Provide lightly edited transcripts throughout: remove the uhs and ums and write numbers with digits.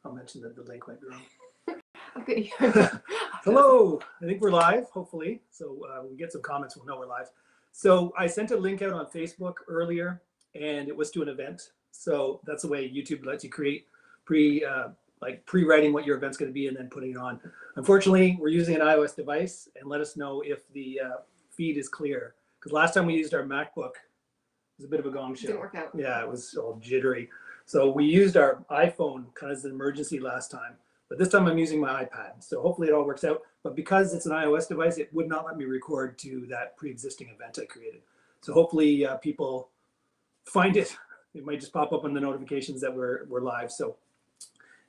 I'll mention that the link might be wrong. Okay. Hello, I think we're live, hopefully. So we get some comments, we'll know we're live. So I sent a link out on Facebook earlier, and it was to an event. So that's the way YouTube lets you create pre-writing what your event's going to be and then putting it on. Unfortunately, we're using an iOS device, and let us know if the feed is clear. Because last time we used our MacBook, it was a bit of a gong show. Didn't work out. Yeah, it was all jittery. So we used our iPhone kind of as an emergency last time. But this time I'm using my iPad. So hopefully it all works out. But because it's an iOS device, it would not let me record to that pre-existing event I created. So hopefully people find it. It might just pop up on the notifications that we're live. So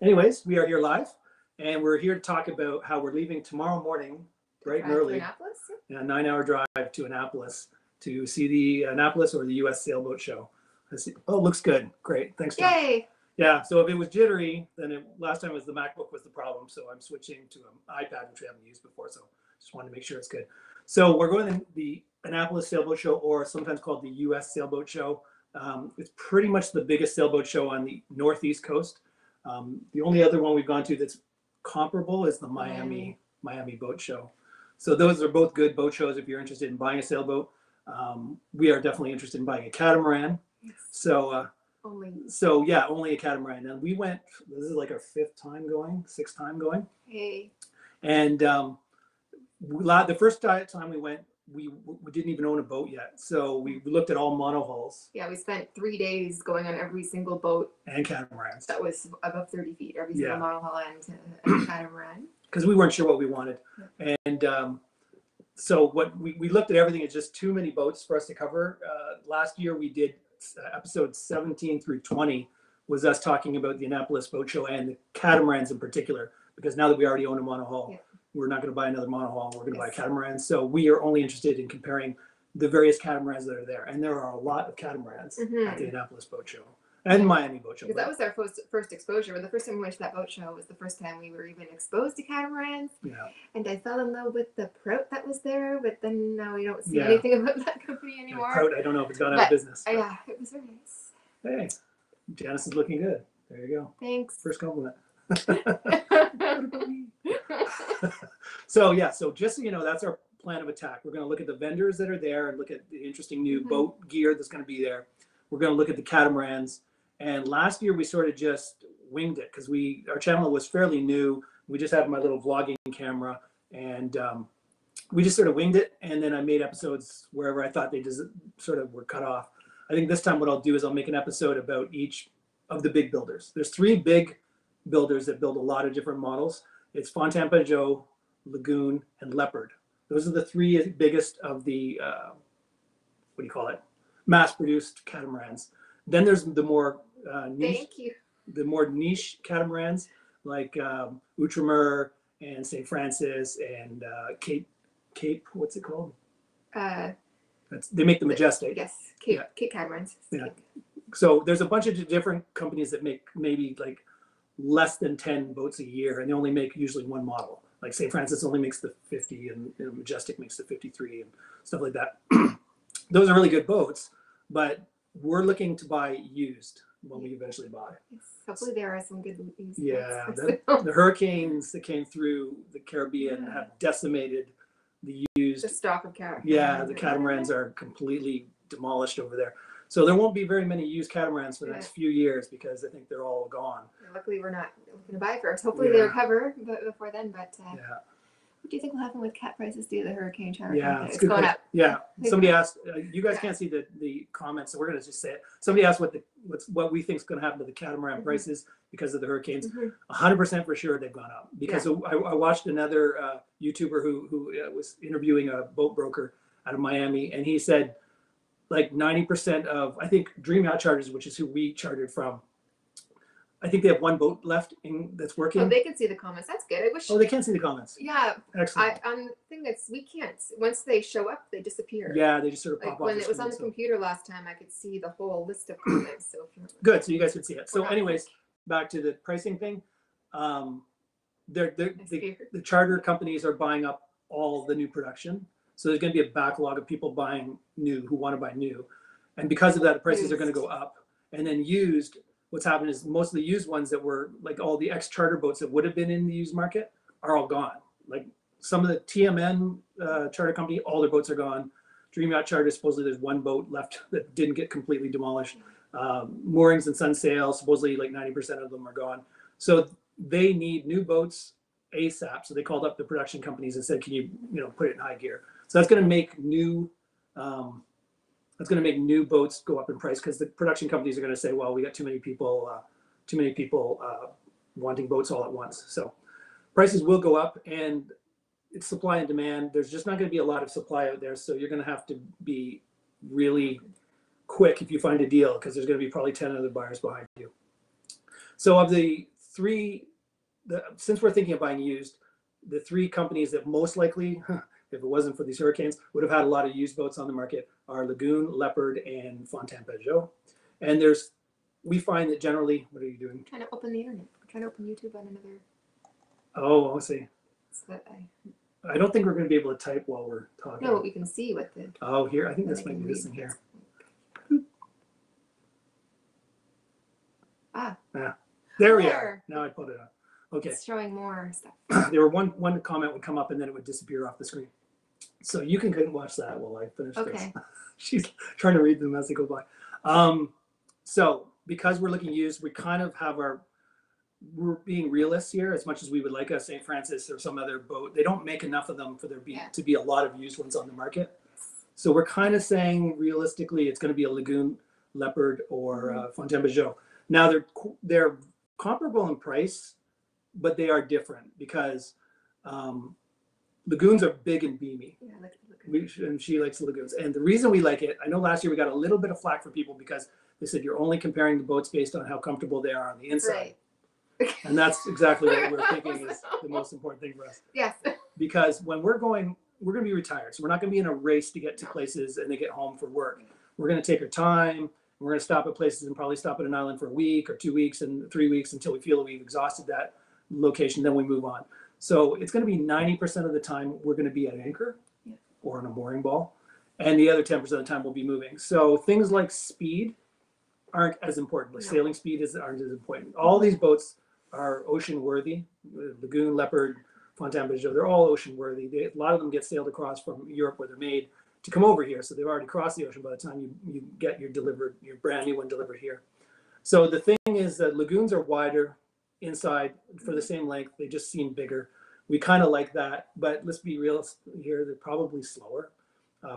anyways, we are here live. And we're here to talk about how we're leaving tomorrow morning, bright and early. Annapolis? Yeah, a 9-hour drive to Annapolis to see the Annapolis or the US Sailboat Show. Oh, it looks good. Great. Thanks, John. Yay! Yeah, so if it was jittery, then last time it was the MacBook was the problem. So I'm switching to an iPad, which we haven't used before. So just wanted to make sure it's good. So we're going to the Annapolis Sailboat Show, or sometimes called the US Sailboat Show. It's pretty much the biggest sailboat show on the Northeast coast. The only other one we've gone to that's comparable is the Miami Boat Show. So those are both good boat shows if you're interested in buying a sailboat. We are definitely interested in buying a catamaran. Yes. So yeah, only a catamaran. And we went, this is like our sixth time going. Hey. And the first time we went, we didn't even own a boat yet. So we looked at all monohulls. Yeah, we spent 3 days going on every single boat. And catamarans. That was above 30 feet, every single monohull and catamaran. Because we weren't sure what we wanted. Yeah. And so what we looked at everything. It's just too many boats for us to cover. Last year we did episodes 17 through 20 was us talking about the Annapolis Boat Show and the catamarans in particular, because now that we already own a monohull, we're not going to buy another monohull. We're going to buy catamarans. So we are only interested in comparing the various catamarans that are there. And there are a lot of catamarans at the Annapolis Boat Show and Miami Boat Show. Because that was our first exposure. But the first time we went to that boat show was the first time we were even exposed to catamarans. Yeah. And I fell in love with the Prout that was there, but then now we don't see anything about that company anymore. Prout, I don't know if it's gone out of business. Yeah, it was very nice. Hey, Janice is looking good. There you go. Thanks. First compliment. So just so you know, that's our plan of attack. We're going to look at the vendors that are there and look at the interesting new boat gear that's going to be there. We're going to look at the catamarans. And last year we sort of just winged it because our channel was fairly new. We just had my little vlogging camera, and we just sort of winged it. And then I made episodes wherever I thought they just sort of were cut off. I think this time what I'll do is I'll make an episode about each of the big builders. There's 3 big builders that build a lot of different models. It's Fontaine-Pajot, Lagoon, and Leopard. Those are the 3 biggest of the mass-produced catamarans. Then there's the more niche catamarans like Outremer and St. Francis and Cape. What's it called? They make the Majestic. Yes, Cape Catamarans. Yeah. So there's a bunch of different companies that make maybe like less than 10 boats a year, and they only make usually one model. Like St. Francis only makes the 50, and Majestic makes the 53, and stuff like that. Those are really good boats, but we're looking to buy used when we eventually buy. Yes, hopefully there are some good used. Yeah, the hurricanes that came through the Caribbean have decimated the stock of catamarans. Yeah, the catamarans are completely demolished over there. So there won't be very many used catamarans for the next few years because I think they're all gone. Luckily, we're not looking to buy first. Hopefully they recover before then. But what do you think will happen with cat prices due to the hurricane? It's going up. Yeah, somebody asked. You guys can't see the comments, so we're going to just say it. Somebody asked what we think is going to happen to the catamaran prices because of the hurricanes. 100% for sure they've gone up. Because I watched another YouTuber who was interviewing a boat broker out of Miami, and he said like 90% of, I think, Dream Yacht Charters, which is who we chartered from, I think they have one boat left that's working. Oh, they can see the comments. That's good. I wish. Oh, they can't see the comments. Yeah. Excellent. On the thing we can't. Once they show up, they disappear. Yeah, they just sort of pop off. When it was on the computer last time, I could see the whole list of comments. So good. So you guys could see it. So, anyways, back to the pricing thing. The charter companies are buying up all the new production. So there's going to be a backlog of people buying new who want to buy new. And because of that, the prices are going to go up. And then used, what's happened is most of the used ones that were like all the ex-charter boats that would have been in the used market are all gone. Like some of the TMN charter company, all their boats are gone. Dream Yacht Charter, supposedly there's one boat left that didn't get completely demolished. Moorings and Sunsail, supposedly like 90% of them are gone. So they need new boats ASAP. So they called up the production companies and said, can you put it in high gear? So that's going to make new boats go up in price, because the production companies are going to say, well, we got too many people wanting boats all at once. So prices will go up, and it's supply and demand. There's just not going to be a lot of supply out there. So you're going to have to be really quick if you find a deal, because there's going to be probably 10 other buyers behind you. So of the three, since we're thinking of buying used, the three companies that most likely, if it wasn't for these hurricanes, would have had a lot of used boats on the market are Lagoon, Leopard, and Fontaine-Pajot. And we find that generally, what are you doing? I'm trying to open the internet. I'm trying to open YouTube on another. Oh, I see. So that I don't think we're going to be able to type while we're talking. No, we can see what the. Oh, here. I think this might be this thing here. Ah. There we are. Now I put it up. Okay. It's showing more stuff. There were one comment would come up and then it would disappear off the screen. So you can watch that while I finish this. She's trying to read them as they go by. So because we're looking used, we kind of have we're being realists here as much as we would like a St. Francis or some other boat. They don't make enough of them for there to be a lot of used ones on the market. So we're kind of saying realistically it's going to be a Lagoon, Leopard, or Fontaine-Pajot. Now they're comparable in price, but they are different because Lagoons are big and beamy. Yeah, I like Lagoon. And she likes Lagoons. And the reason we like it, I know last year we got a little bit of flack for people because they said you're only comparing the boats based on how comfortable they are on the inside. Right. And that's exactly what we're thinking is the most important thing for us. Yes. Because when we're going to be retired. So we're not going to be in a race to get to places and then get home for work. We're going to take our time. We're going to stop at places and probably stop at an island for a week or 2 weeks and 3 weeks until we feel that we've exhausted that location. Then we move on. So it's going to be 90% of the time we're going to be at anchor or on a mooring ball. And the other 10% of the time we'll be moving. So things like speed aren't as important. Like sailing speed aren't as important. All these boats are ocean worthy. Lagoon, Leopard, Fontaine-Pajot, they're all ocean worthy. A lot of them get sailed across from Europe where they're made to come over here. So they've already crossed the ocean by the time you get your brand new one delivered here. So the thing is that Lagoons are wider inside for the same length. They just seem bigger. We kind of like that, but let's be real here. They're probably slower.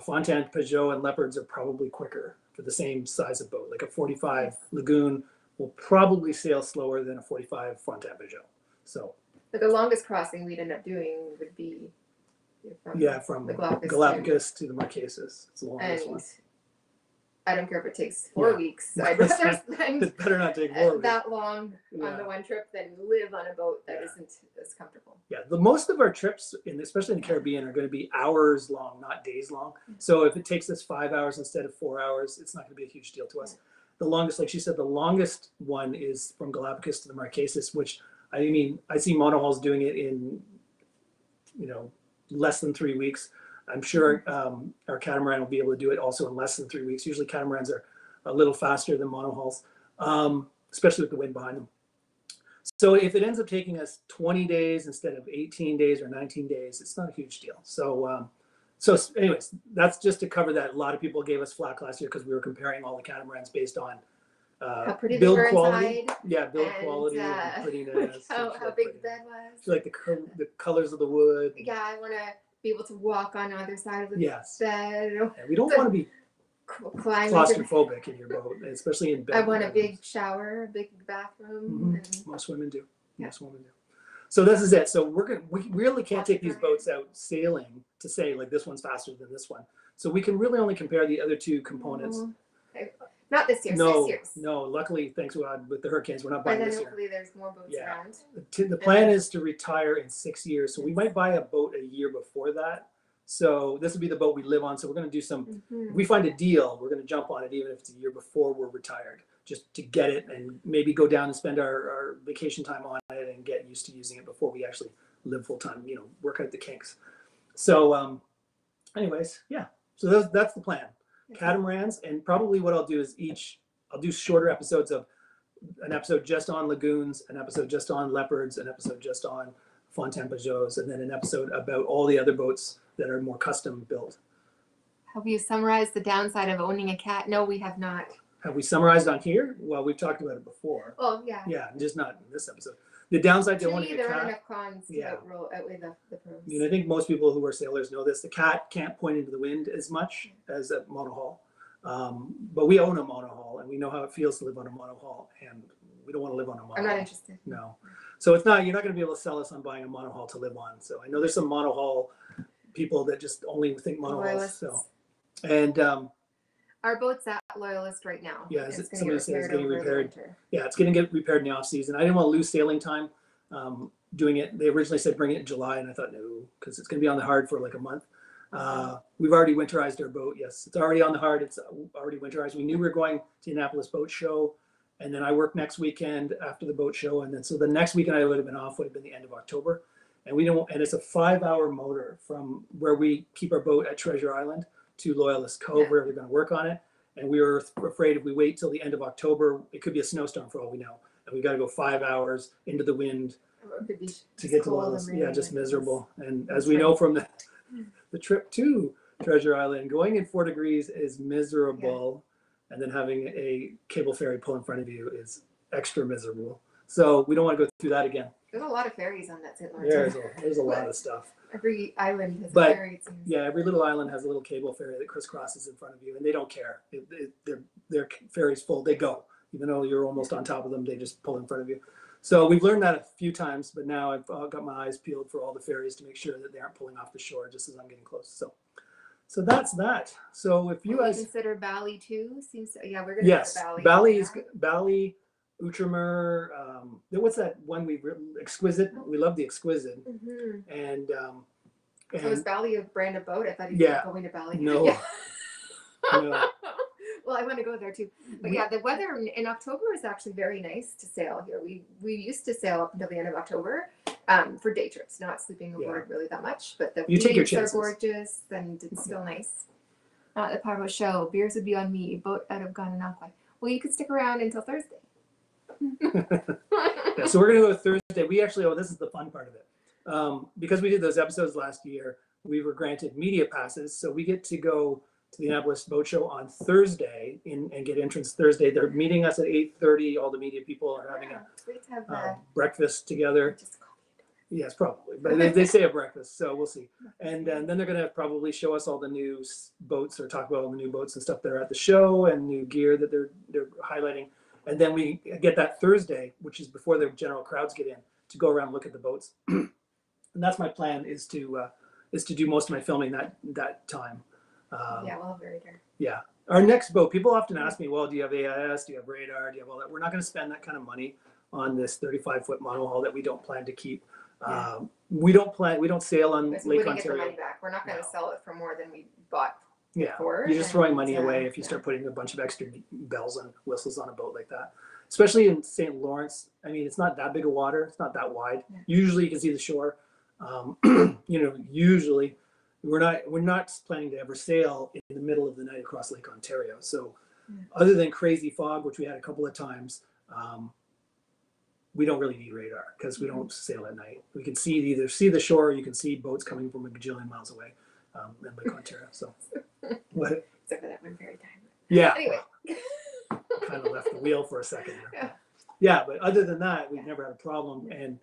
Fontaine-Pajot and Leopards are probably quicker for the same size of boat. Like a 45 Lagoon will probably sail slower than a 45 Fontaine-Pajot. So, but the longest crossing we'd end up doing would be from the Galapagos to the Marquesas. It's the longest one. I don't care if it takes 4 weeks. I'd rather spend it better not take 4 weeks. that long on the one trip than live on a boat that isn't as comfortable. Yeah, most of our trips, especially in the Caribbean, are going to be hours long, not days long. So if it takes us 5 hours instead of 4 hours, it's not going to be a huge deal to us. The longest, like she said, the longest one is from Galapagos to the Marquesas, which I see monohulls doing it in, less than 3 weeks. I'm sure our catamaran will be able to do it also in less than 3 weeks. Usually catamarans are a little faster than monohulls, especially with the wind behind them. So if it ends up taking us 20 days instead of 18 days or 19 days, it's not a huge deal. So anyways, that's just to cover that. A lot of people gave us flack last year because we were comparing all the catamarans based on build quality. Inside, yeah, build quality and prettiness. How big the bed was. So like the colors of the wood. Yeah, I want to be able to walk on either side of the bed. Yeah, we don't want to be claustrophobic in your boat, especially in bed. I want a big shower, a big bathroom. And most women do. Most women do. So this is it. So we really can't take these boats out sailing to say like this one's faster than this one. So we can really only compare the other two components. Not this year. No, 6 years. No. Luckily, thanks God, with the hurricanes, we're not buying this year. Hopefully there's more boats around. The plan is to retire in 6 years. So we might buy a boat a year before that. So this will be the boat we live on. So we're going to do some, if we find a deal, we're going to jump on it even if it's a year before we're retired, just to get it and maybe go down and spend our vacation time on it and get used to using it before we actually live full time, work out the kinks. So anyways, yeah. So that's the plan. Catamarans, and probably what I'll do is I'll do shorter episodes of an episode just on lagoons, an episode just on leopards, an episode just on Fontaine Pajots, and then an episode about all the other boats that are more custom built. Have you summarized the downside of owning a cat? No, we have not. Have we summarized on here? Well, we've talked about it before. Oh, yeah. Yeah, just not in this episode. The downside to owning a there cat. aren't enough cons to outweigh the pros. I mean, I think most people who are sailors know this. The cat can't point into the wind as much as a monohull. But we own a monohull, and we know how it feels to live on a monohull, and we don't want to live on a monohull. I'm not interested. No. So it's not, you're not going to be able to sell us on buying a monohull to live on. So I know there's some monohull people that just only think monohulls. So, and our boat's at Loyalist right now. Yeah, somebody said it's getting repaired. Winter. Yeah, it's going to get repaired in the off season. I didn't want to lose sailing time doing it. They originally said bring it in July, and I thought no, because it's going to be on the hard for like a month. We've already winterized our boat. Yes, it's already on the hard. It's already winterized. We knew we were going to the Annapolis Boat Show, and then I work next weekend after the boat show, and then so the next weekend I would have been off would have been the end of October, and we don't. And it's a 5-hour motor from where we keep our boat at Treasure Island to Loyalist Cove, where we're going to work on it. And we were afraid if we wait till the end of October, it could be a snowstorm for all we know, and we got to go 5 hours into the wind to get to Loyalist. Yeah, just miserable. And as we know from the trip to Treasure Island, going in 4 degrees is miserable, and then having a cable ferry pull in front of you is extra miserable. So we don't want to go through that again. There's a lot of ferries on that St. Lawrence. There's a lot of stuff. Every island has a ferry. It seems. Yeah, every little island has a little cable ferry that crisscrosses in front of you, and they don't care. Their ferry's full, they go. Even though you're almost on top of them, they just pull in front of you. So we've learned that a few times, but now I've got my eyes peeled for all the ferries to make sure that they aren't pulling off the shore just as I'm getting close. So that's that. So if you guys consider Bali too, seems we're gonna go to Bali. Bali, Outremer, what's that one Exquisite? We love the Exquisite. And so is Bali a brand of boat? I thought you were going to Bali. No. Yeah. No. Well, I want to go there too. But the weather in October is actually very nice to sail here. We used to sail up until the end of October for day trips, not sleeping aboard really that much. But the views are gorgeous and it's still nice. The Powerboat Show, beers would be on me, boat out of Annapolis. Well, you could stick around until Thursday. So we're gonna go Thursday. We actually, this is the fun part of it. Because we did those episodes last year, we were granted media passes, so we get to go to the Annapolis Boat Show on Thursday and get entrance Thursday. They're meeting us at 8:30. All the media people are having a breakfast together. Yes, probably, but they say a breakfast, so we'll see. And then they're going to probably show us all the new boats or talk about all the new boats and stuff that are at the show and new gear that they're highlighting. And then we get that Thursday, which is before the general crowds get in, to go around and look at the boats. And that's my plan is to do most of my filming that time. We'll have radar. Yeah. Our next boat, people often ask me, well, do you have AIS? Do you have radar? Do you have all that? We're not going to spend that kind of money on this 35-foot monohull that we don't plan to keep. We don't sail on Lake Ontario. Get the money back. We're not going to sell it for more than we bought. Yeah, you're just throwing money away if you start putting a bunch of extra bells and whistles on a boat like that. Especially in St. Lawrence. I mean, it's not that big of water. It's not that wide. Yeah. Usually you can see the shore. Usually we're not planning to ever sail in the middle of the night across Lake Ontario. So other than crazy fog, which we had a couple of times, we don't really need radar because we don't sail at night. We can either see the shore or you can see boats coming from a gajillion miles away in Lake Ontario. So what? Except for that one very time. Yeah. Anyway. Kind of left the wheel for a second there. Yeah, but other than that, we've never had a problem. And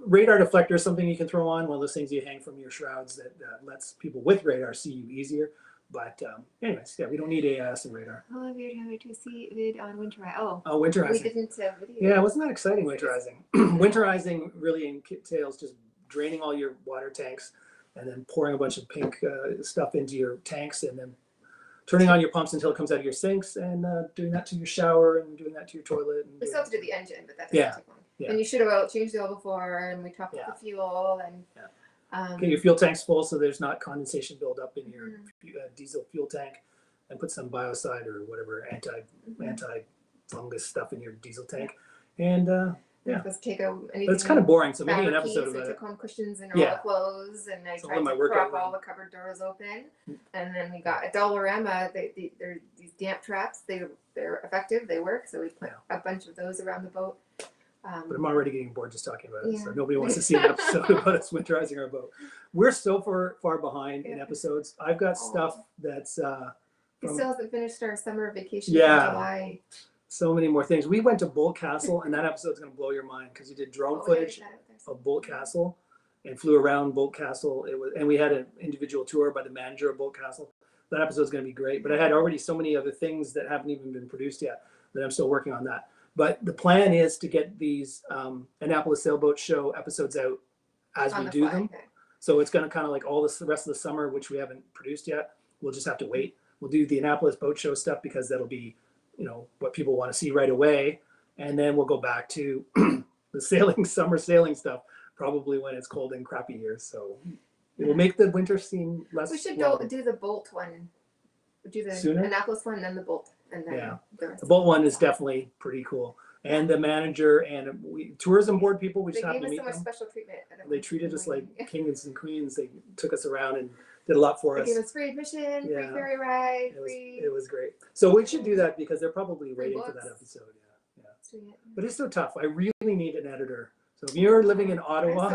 radar deflector is something you can throw on, one of those things you hang from your shrouds that lets people with radar see you easier. But anyways, we don't need AIS and radar. Oh, weird having to see it on winterizing. Oh, winterizing. We didn't video. Yeah, wasn't that exciting, winterizing? Winterizing really entails just draining all your water tanks and then pouring a bunch of pink stuff into your tanks and then turning on your pumps until it comes out of your sinks and doing that to your shower and doing that to your toilet. And we still have to do the engine, but that doesn't take long. Yeah. And you should have changed the oil before, and we topped up the fuel and. Get your fuel tanks full so there's not condensation build up in your diesel fuel tank, and put some biocide or whatever anti fungus stuff in your diesel tank, and They're supposed to take out anything. But it's kind of boring, so making an episode They about took it. home cushions and all the clothes, and I tried to prop all the cupboard doors open. And then we got a Dollarama. They're these damp traps. They're effective. They work. So we put a bunch of those around the boat. But I'm already getting bored just talking about it. So nobody wants to see an episode about us winterizing our boat. We're so far behind in episodes. I've got stuff that's we still haven't finished our summer vacation in July. So many more things. We went to Bolt Castle, and that episode's going to blow your mind because you did drone footage of Bolt Castle and flew around Bolt Castle. And we had an individual tour by the manager of Bolt Castle. That episode's going to be great. But I had already so many other things that haven't even been produced yet that I'm still working on that. But the plan is to get these Annapolis Sailboat Show episodes out as we do them. Okay. So it's going to kind of like all the rest of the summer, which we haven't produced yet. We'll just have to wait. We'll do the Annapolis Boat Show stuff because that'll be, what people want to see right away. And then we'll go back to the summer sailing stuff, probably when it's cold and crappy here. So it will make the winter seem less. We should do the Bolt one. Do the sooner? Annapolis one, then the Bolt. And then the Bolt one is definitely pretty cool. And the manager and tourism board people, we just happened to meet them. They gave us so much special treatment. They treated us like kings and queens. They took us around and did a lot for us. They gave us free admission, free ferry ride, It was great. So we should do that because they're probably waiting for that episode. But it's so tough. I really need an editor. So if you're living in Ottawa,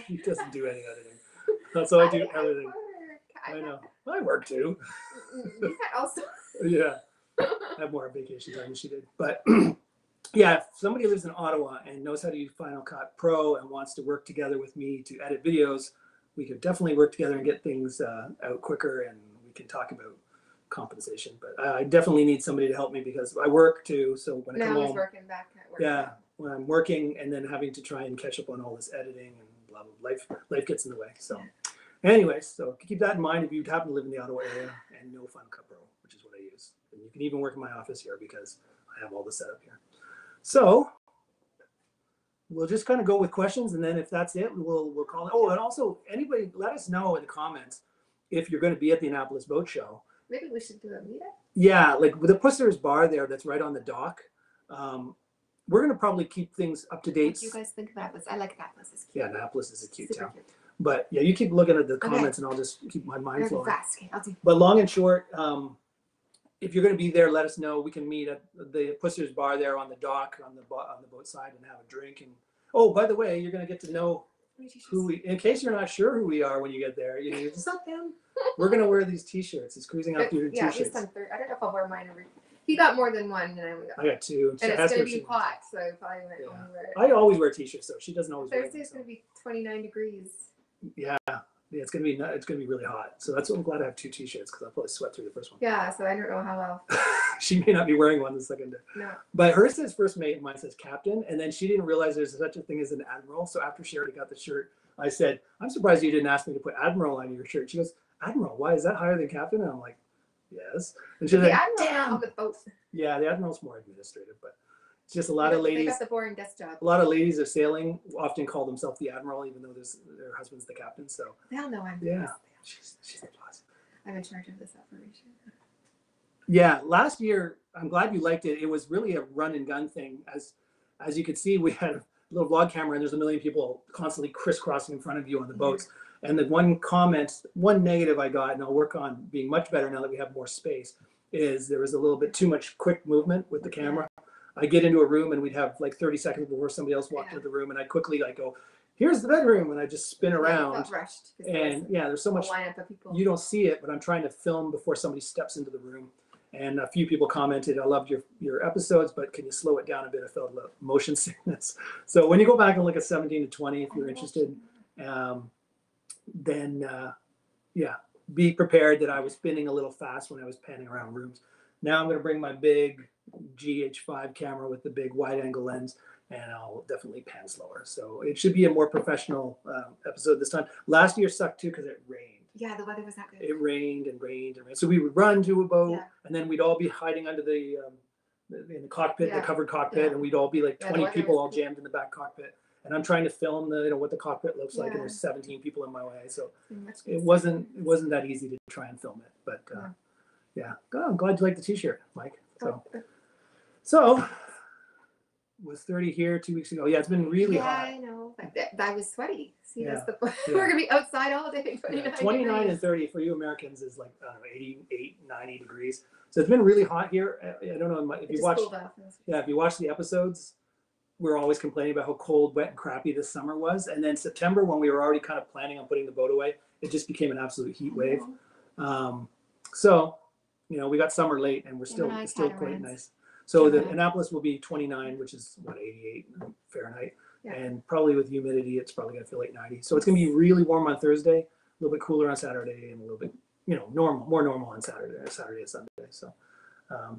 he doesn't do any editing. So I do everything. I know. I work too. Also. I have more vacation time than she did. But if somebody lives in Ottawa and knows how to use Final Cut Pro and wants to work together with me to edit videos, we could definitely work together and get things out quicker, and we can talk about compensation. But I definitely need somebody to help me because I work too. So when I come home, working back at work. When I'm working and then having to try and catch up on all this editing and blah, blah, life gets in the way. So anyways, so keep that in mind if you happen to live in the Ottawa area and know Final Cut Pro, which is what I use. And you can even work in my office here because I have all the setup here. So we'll just kind of go with questions, and then if that's it, we'll call it. Oh, and also anybody, let us know in the comments if you're going to be at the Annapolis Boat Show. Maybe we should do a meetup. Yeah, like with the Pusser's Bar there, that's right on the dock. We're going to probably keep things up to date. What do you guys think of Annapolis? I like Annapolis. It's cute. Yeah, Annapolis is a cute town. Cute. But you keep looking at the comments, and I'll just keep my mind flowing. Fast. Okay, I'll do. But long and short, if you're going to be there, let us know. We can meet at the Pusser's Bar there on the dock on the boat side and have a drink. And oh, by the way, you're going to get to know who we. In case you're not sure who we are when you get there, you just not them. We're going to wear these T-shirts. It's cruising out through T-shirts. I don't know if I'll wear mine. He got more than one, and I got two. And it's going to be hot, so I probably won't only wear it. I always wear T-shirts though. She doesn't always. Thursday's going to be 29 degrees. Yeah, it's gonna be really hot. So that's what I'm glad I have two T-shirts because I'll probably sweat through the first one. Yeah, so I don't know how well. She may not be wearing one the second day. No. But hers says first mate and mine says captain, and then she didn't realize there's such a thing as an admiral. So after she already got the shirt, I said, "I'm surprised you didn't ask me to put admiral on your shirt." She goes, "Admiral? Why is that higher than captain?" And I'm like, "Yes." And she's like, "Damn." On the boat. Yeah, the admiral's more administrative, but. It's just a lot of ladies. They got the boring desk job. A lot of ladies of sailing often call themselves the admiral, even though their husband's the captain. So they all know I'm. Yeah, she's the boss. I'm in charge of this operation. Yeah, last year I'm glad you liked it. It was really a run and gun thing. As you could see, we had a little vlog camera, and there's a million people constantly crisscrossing in front of you on the boats. And the one negative I got, and I'll work on being much better now that we have more space, is there was a little bit too much quick movement with the camera. I get into a room and we'd have like 30 seconds before somebody else walked into the room, and I quickly go, "Here's the bedroom," and I just spin around. Rushed, and there's so much you don't see it, but I'm trying to film before somebody steps into the room. And a few people commented, "I loved your episodes, but can you slow it down a bit? I felt a little motion sickness." So when you go back and look at 17 to 20, if you're interested, then be prepared that I was spinning a little fast when I was panning around rooms. Now I'm going to bring my big GH5 camera with the big wide angle lens, and I'll definitely pan slower. So it should be a more professional episode this time. Last year sucked too because it rained. Yeah, the weather was not good. It rained and rained and rained. So we would run to a boat, and then we'd all be hiding under in the cockpit, the covered cockpit, and we'd all be like 20 people all jammed in the back cockpit. And I'm trying to film what the cockpit looks like, and there's 17 people in my way. So it wasn't that easy to try and film it. But I'm glad you like the T-shirt, Mike. So was 30 here 2 weeks ago. Yeah, it's been really hot. I know. But I was sweaty. See, Yeah. that's the point. Yeah. We're going to be outside all day. 29 degrees. and 30 for you Americans is like, I don't know, 88, 90 degrees. So it's been really hot here. I don't know if you watch. Yeah, if you watch the episodes, we're always complaining about how cold, wet, and crappy this summer was. And then September, when we were already kind of planning on putting the boat away, it just became an absolute heat wave. So, you know, we got summer late, and we're still quite nice. So the Annapolis will be 29, which is what, 88 Fahrenheit. Yeah. And probably with humidity, it's probably going to feel like 90. So it's going to be really warm on Thursday, a little bit cooler on Saturday, and a little bit, you know, more normal on Saturday and Sunday. So,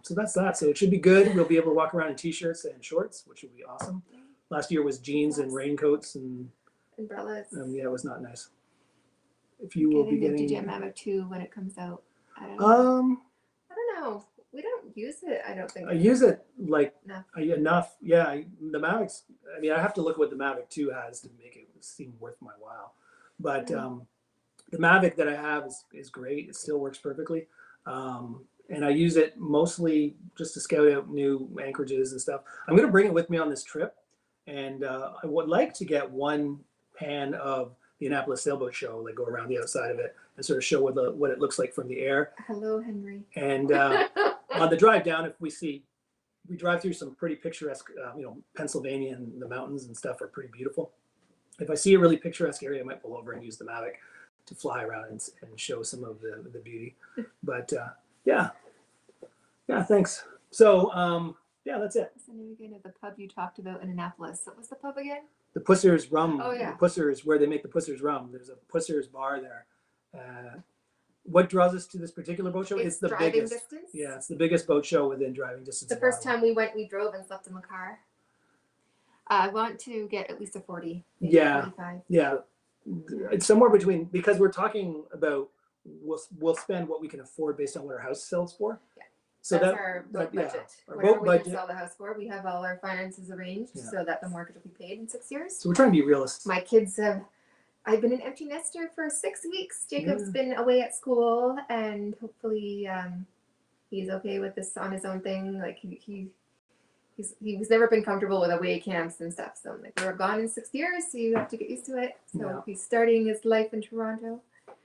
so that's that. So it should be good. We'll be able to walk around in t-shirts and shorts, which will be awesome. Last year was jeans and raincoats and umbrellas. Yeah, it was not nice. If you will be getting the Mavic 2 when it comes out. I don't know. I don't know. We don't use it, I don't think. I use it like enough. Yeah, the Mavics, I mean, I have to look at what the Mavic 2 has to make it seem worth my while. But the Mavic that I have is great. It still works perfectly. And I use it mostly just to scout out new anchorages and stuff. I'm going to bring it with me on this trip. And I would like to get one pan of the Annapolis Sailboat Show, like go around the outside of it and sort of show what it looks like from the air. Hello, Henry. And on the drive down, if we drive through some pretty picturesque, you know, Pennsylvania, and the mountains and stuff are pretty beautiful. If I see a really picturesque area, I might pull over and use the Mavic to fly around and show some of the beauty. But yeah, thanks. So yeah, that's it. So now again at the pub you talked about in Annapolis. What was the pub again? The Pussers Rum. Oh yeah. The Pussers, where they make the Pussers Rum. There's a Pussers bar there. What draws us to this particular boat show? It's the driving biggest. Distance? Yeah, it's the biggest boat show within driving distance. The first time we went, we drove and slept in the car. I want to get at least a 40. Maybe 45. Yeah. It's somewhere between, because we're talking about we'll spend what we can afford based on what our house sells for. Yeah. So that's our boat budget. Our whatever boat we budget. can sell the house for, we have all our finances arranged so that the mortgage will be paid in 6 years. So we're trying to be realistic. My kids I've been an empty nester for 6 weeks. Jacob's been away at school, and hopefully he's okay with this on his own thing. Like he's never been comfortable with away camps and stuff. So I'm like, we're gone in 6 years, so you have to get used to it. So he's starting his life in Toronto.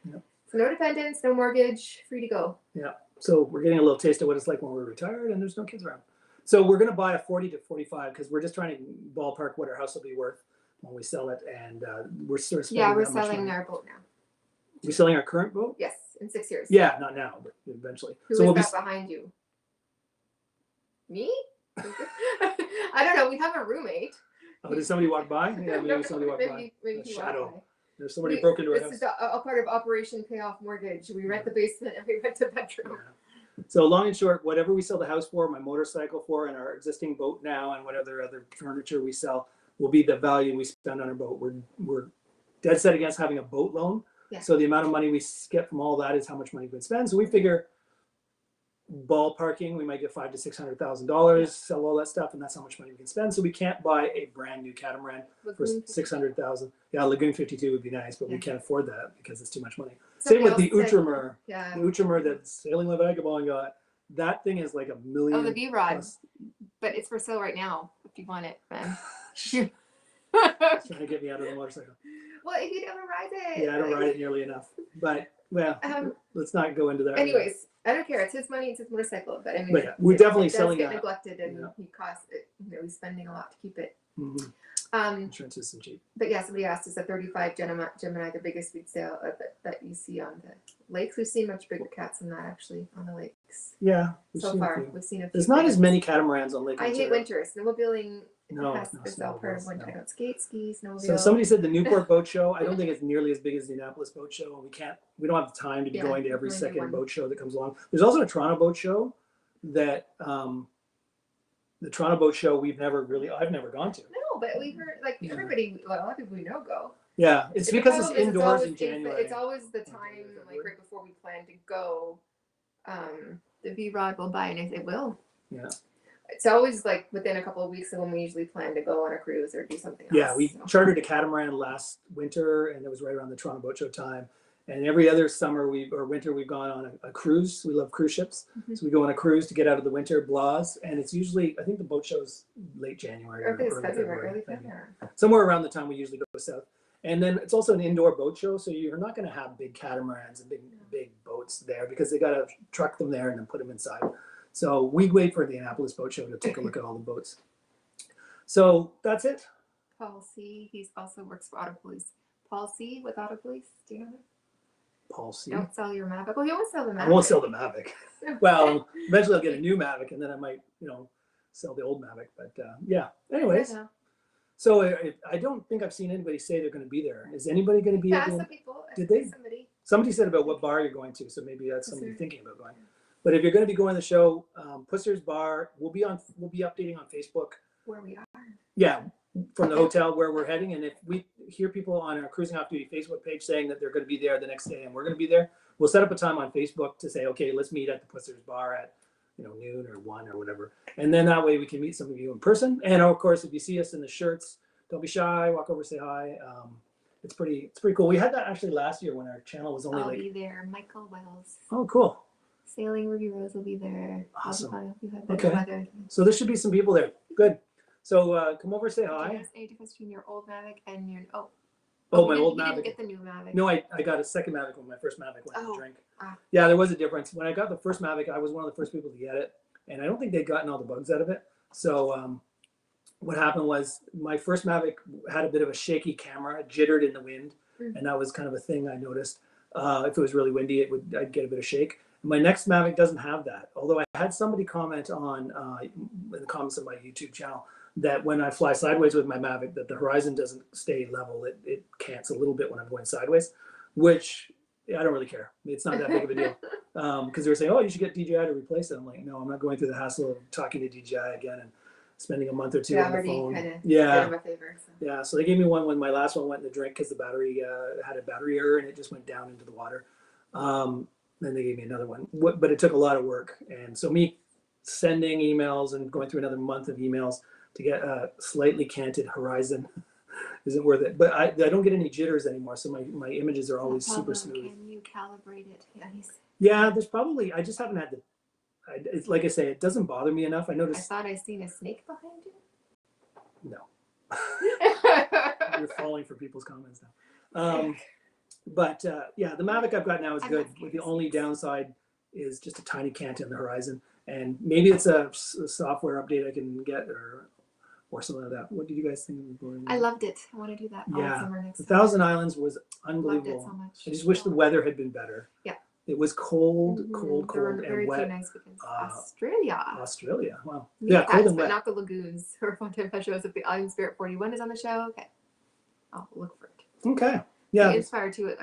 Yeah. So no dependents, no mortgage, free to go. Yeah. So we're getting a little taste of what it's like when we're retired and there's no kids around. So we're going to buy a 40 to 45 because we're just trying to ballpark what our house will be worth when we sell it. And we're sort of spending we're selling our boat now. We're selling our current boat? Yes, in 6 years. Yeah, not now, but eventually. Who is that behind you? Me? I don't know. We have a roommate. Oh, did somebody walk by? Yeah, maybe somebody walked by. Maybe a shadow. There's somebody broke into our house. This is a part of Operation Pay Off Mortgage. We rent the basement and we rent the bedroom. Yeah. So long and short, whatever we sell the house for, my motorcycle for, and our existing boat now, and whatever other furniture we sell, will be the value we spend on our boat. We're dead set against having a boat loan. Yeah. So the amount of money we get from all that is how much money we can spend. So we figure ballparking, we might get $500,000 to $600,000, sell all that stuff, and that's how much money we can spend. So we can't buy a brand new catamaran for $600,000. Yeah, Lagoon 52 would be nice, but we can't afford that because it's too much money. Same with the Outremer. Yeah. The Outremer that Sailing the Vagabond got. That thing is like $1 million. Oh, the V-Rod. But it's for sale right now if you want it, man. Trying to get me out of the motorcycle. Well, if you never ride it. Yeah, I don't ride it nearly enough. But, well, let's not go into that. Anyways, I don't care. It's his money. It's his motorcycle. But I mean, we're definitely selling it. It neglected, and he costs it. He's spending a lot to keep it. Mm-hmm. Insurance isn't cheap. But yeah, somebody asked, is a 35 Gemini the biggest we'd sale that you see on the lakes? We've seen much bigger cats than that actually on the lakes. Yeah, so far we've seen a few. There's not as many catamarans on Lake. I hate winter. Snowmobiling. No, it's all part of winter. I don't skate, ski, snowmobile. So somebody said the Newport Boat Show. I don't think it's nearly as big as the Annapolis Boat Show. We don't have the time to be going to every second boat show that comes along. There's also a Toronto Boat Show that the Toronto Boat Show I've never gone to. No, but we heard everybody, a lot of people we know go. Yeah, it's because it's indoors in January. It's always the time right before we plan to go. The V-Rod will buy, and it will. Yeah. It's always within a couple of weeks of when we usually plan to go on a cruise or do something else. Yeah, we chartered a catamaran last winter, and it was right around the Toronto Boat Show time. And every other summer or winter, we've gone on a cruise. We love cruise ships. So we go on a cruise to get out of the winter blahs. And it's usually, I think the boat show's late January or early February. Somewhere around the time we usually go south. And then it's also an indoor boat show. So you're not going to have big catamarans and big boats there because they got to truck them there and then put them inside. So we wait for the Annapolis Boat Show to take a look at all the boats. So that's it. Paul C. He also works for Autopolice. Paul C. with Autopolice. Do you know him? Paul C. Don't sell your Mavic. Well, you won't sell the Mavic. I won't sell the Mavic. Well, eventually I'll get a new Mavic, and then I might, sell the old Mavic. But yeah. Anyways, so I don't think I've seen anybody say they're going to be there. Is anybody going to be? Yeah, some people. Did they? Somebody said about what bar you're going to, so maybe that's somebody thinking about going. But if you're going to be going to the show, Pusser's Bar, we'll be updating on Facebook. Where we are. Yeah, from the hotel where we're heading, and if we hear people on our Cruising Off Duty Facebook page saying that they're going to be there the next day and we're going to be there, we'll set up a time on Facebook to say, okay, let's meet at the Pusser's Bar at noon or 1 or whatever, and then that way we can meet some of you in person. And of course, if you see us in the shirts, don't be shy, walk over, say hi. It's pretty cool. We had that actually last year when our channel was only I'll be there. Michael Wells. Oh, cool. Sailing Ruby Rose will be there. Awesome. Okay. So there should be some people there. Good. So come over, say hi. Yes, any difference between your old Mavic and your my old Mavic. You didn't get the new Mavic. No, I got a second Mavic when my first Mavic went to drink. Ah. Yeah, there was a difference. When I got the first Mavic, I was one of the first people to get it, and I don't think they'd gotten all the bugs out of it. So what happened was my first Mavic had a bit of a shaky camera, it jittered in the wind, and that was kind of a thing I noticed. If it was really windy, I'd get a bit of shake. My next Mavic doesn't have that. Although I had somebody comment on in the comments of my YouTube channel that when I fly sideways with my Mavic, that the horizon doesn't stay level. It cants a little bit when I'm going sideways, which I don't really care. It's not that big of a deal. Because they were saying, oh, you should get DJI to replace it. I'm like, no, I'm not going through the hassle of talking to DJI again and spending a month or two on the phone. Yeah, so they gave me one when my last one went in the drink because the battery had a battery error and it just went down into the water. Then they gave me another one, but it took a lot of work. And so me sending emails and going through another month of emails to get a slightly canted horizon isn't worth it. But I don't get any jitters anymore, so my images are always super smooth. Can you calibrate it? Yeah, there's probably, I just haven't had to. It's like I say, it doesn't bother me enough. I noticed. I thought I seen a snake behind you. No. You're falling for people's comments now. But yeah, the Mavic I've got now is good. With the only downside is just a tiny cant in the horizon, and maybe it's a software update I can get or something like that. What did you guys think? I loved it. I want to do that all summer next the Thousand Islands was unbelievable. Loved it so much. I just wish the weather had been better. Yeah. It was cold, cold, very and wet. Nice Australia. Australia, wow. Yeah, cold and wet. But not the lagoons or Fontaine shows. If the Island Spirit 41 is on the show, okay, I'll look for it. Okay, yeah. Be inspired to it.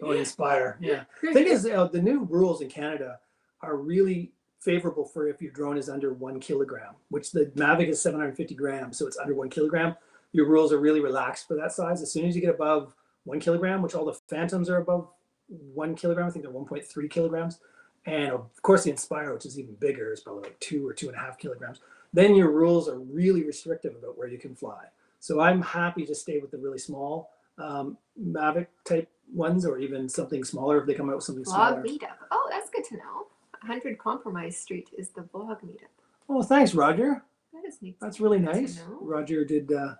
Oh, inspire, yeah. Thing is, the new rules in Canada are really favorable for if your drone is under 1 kilogram, which the Mavic is 750 grams, so it's under 1 kilogram. Your rules are really relaxed for that size. As soon as you get above 1 kilogram, which all the Phantoms are above 1 kilogram, I think they're 1.3 kilograms. And of course the Inspire, which is even bigger, is probably like 2 or 2.5 kilograms. Then your rules are really restrictive about where you can fly. So I'm happy to stay with the really small Mavic type ones, or even something smaller if they come out with something smaller. Vlog meetup. Oh, that's good to know. 100 Compromise Street is the vlog meetup. Oh, thanks, Roger. That is neat. That's really nice. Roger did a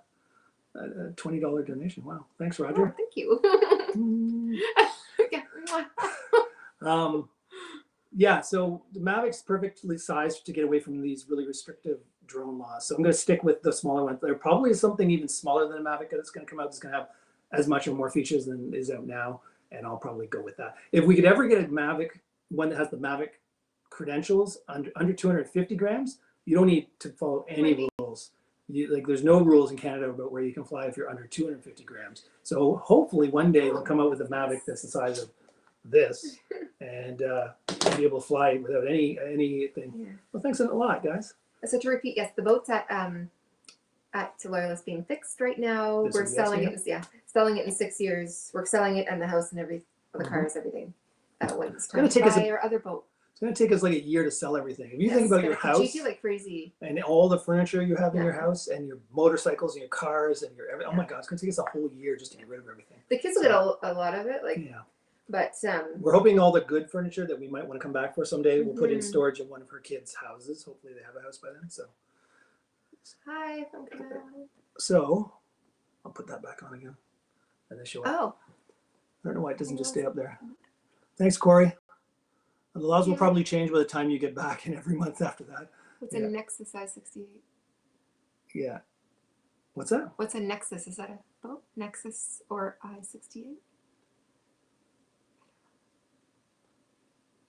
$20 donation. Wow. Thanks, Roger. Oh, thank you. Yeah, so the Mavic's perfectly sized to get away from these really restrictive drone laws. So I'm going to stick with the smaller one. There probably is something even smaller than a Mavic that's going to come out that's going to have as much or more features than is out now, and I'll probably go with that. If we could ever get a Mavic, one that has the Mavic credentials under 250 grams, you don't need to follow any rules. There's no rules in Canada about where you can fly if you're under 250 grams. So hopefully one day they'll come out with a Mavic that's the size of this and be able to fly without anything. Yeah. Well, thanks a lot, guys. So to repeat, yes, the boat's at Loyalist being fixed right now. We're selling it. Yeah, selling it in 6 years. We're selling it and the house and the cars, everything. When it's time to buy our other boat. It's going to take us like a year to sell everything. If you think about your house, like crazy, and all the furniture you have in your house, and your motorcycles and your cars and your oh my God, it's going to take us a whole year just to get rid of everything. The kids will get a lot of it. But we're hoping all the good furniture that we might want to come back for someday, we'll put in storage in one of her kids' houses. Hopefully they have a house by then. So. Hi from Canada. So, I'll put that back on again. And then show up. Oh. I don't know why it doesn't just stay up there. Thanks, Corey. And the laws will probably change by the time you get back and every month after that. What's a Nexus size 68? Yeah. What's that? What's a Nexus? Is that a boat? Nexus or I-68?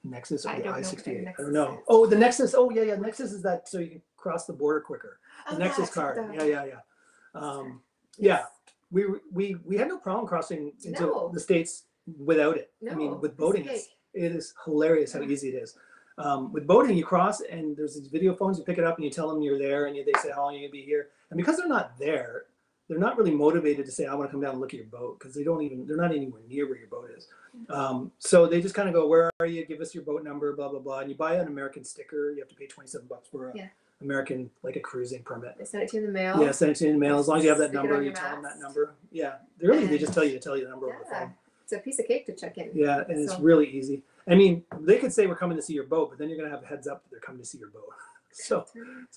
Nexus or I the don't know I-68? what I don't know. Oh, the Nexus. Oh, yeah, yeah. Nexus is that so you can cross the border quicker. The Nexus card. Yeah. Yeah. We had no problem crossing into the States without it. I mean, with boating, it is hilarious how easy it is. With boating, you cross and there's these video phones. You pick it up and you tell them you're there, and they say how long are you gonna be here. And because they're not there, they're not really motivated to say I want to come down and look at your boat because they're not anywhere near where your boat is. So they just kind of go, where are you? Give us your boat number, blah blah blah. And you buy an American sticker. You have to pay $27 for a American, like a cruising permit. They send it to you in the mail. Yeah, send it to you in the mail. As long as you have that number, you tell them that number. Yeah, they just tell you the number over the phone. It's a piece of cake to check in. Yeah, and it's really easy. I mean, they could say we're coming to see your boat, but then you're gonna have a heads up that they're coming to see your boat. So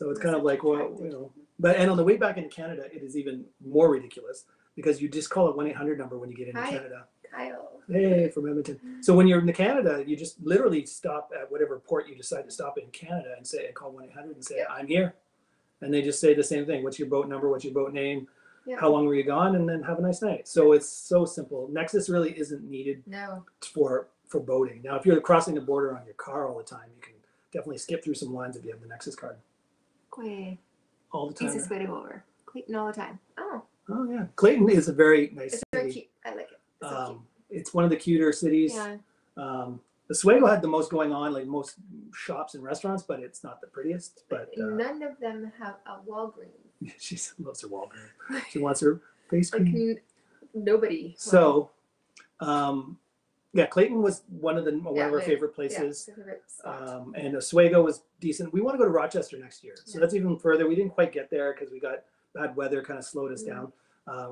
it's kind of like, well, you know. But and on the way back into Canada, it is even more ridiculous because you just call a 1-800 number when you get into Canada. Kyle. Hey, from Edmonton. So when you're in Canada, you just literally stop at whatever port you decide to stop in Canada and call 1-800 and say, I'm here. And they just say the same thing. What's your boat number? What's your boat name? How long were you gone? And then have a nice night. So it's so simple. Nexus really isn't needed for boating. Now, if you're crossing the border on your car all the time, you can definitely skip through some lines if you have the Nexus card. All the time. Easiest way to go over. Clayton all the time. Oh, yeah. Clayton is a very nice city. Very cute. I like it. It's so cute. It's one of the cuter cities. Oswego had the most going on, like most shops and restaurants, but it's not the prettiest. But none of them have a Walgreens. She loves her Walgreens. She wants her face cream. Nobody. So, Clayton was one of our favorite places. And Oswego was decent. We want to go to Rochester next year, so that's even further. We didn't quite get there because we got bad weather, kind of slowed us down.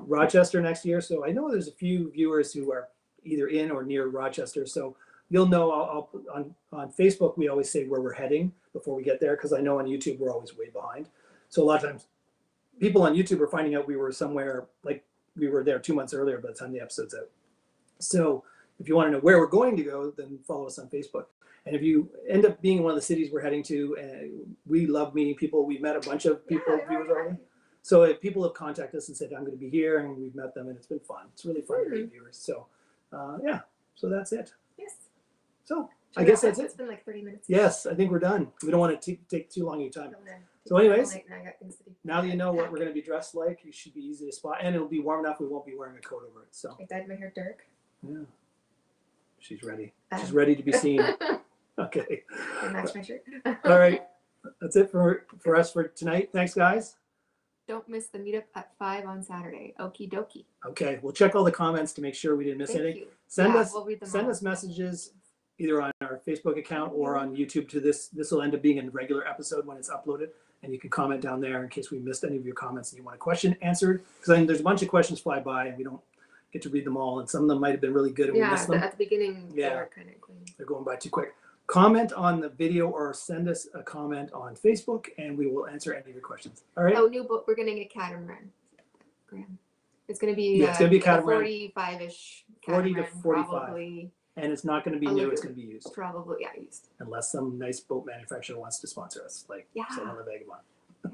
Rochester next year. So I know there's a few viewers who are either in or near Rochester. So you'll know on Facebook, we always say where we're heading before we get there, because I know on YouTube, we're always way behind. So a lot of times people on YouTube are finding out we were somewhere, like we were there 2 months earlier by the time the episode's out. So if you want to know where we're going to go, then follow us on Facebook. And if you end up being in one of the cities we're heading to, we love meeting people. We've met a bunch of people, viewers already. So if people have contacted us and said, I'm going to be here, and we've met them, and it's been fun. It's really fun to meet viewers. So, so that's it. Yes. So I guess that's it. It's been like 30 minutes. Yes, I think we're done. We don't want to take too long of your time. So anyways, now that you know what we're going to be dressed like, you should be easy to spot. And it'll be warm enough we won't be wearing a coat over it. So I dyed my hair dark. Yeah. She's ready. She's ready to be seen. Okay. I match my shirt. All right. That's it for us for tonight. Thanks, guys. Don't miss the meetup at 5 on Saturday. Okie dokie. Okay. We'll check all the comments to make sure we didn't miss anything. Send us messages either on our Facebook account or on YouTube to this. This will end up being a regular episode when it's uploaded. And you can comment down there in case we missed any of your comments and you want a question answered. Because I mean, there's a bunch of questions fly by and we don't get to read them all. And some of them might have been really good and we missed them. At the beginning, they were kind of clean. They're going by too quick. Comment on the video or send us a comment on Facebook and we will answer any of your questions. All right. Oh, new boat. We're getting a catamaran. It's going to be it's going to be a catamaran. 45-ish. 40 to 45. Probably. And it's not going to be new. It's going to be used. Probably, used. Unless some nice boat manufacturer wants to sponsor us, like Sailor Vagabond. Yes.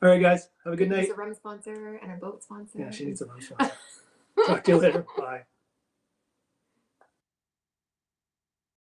All right, guys. Have a good night. She's a rum sponsor and a boat sponsor. Yeah, she needs a rum sponsor. Talk to you later. Bye.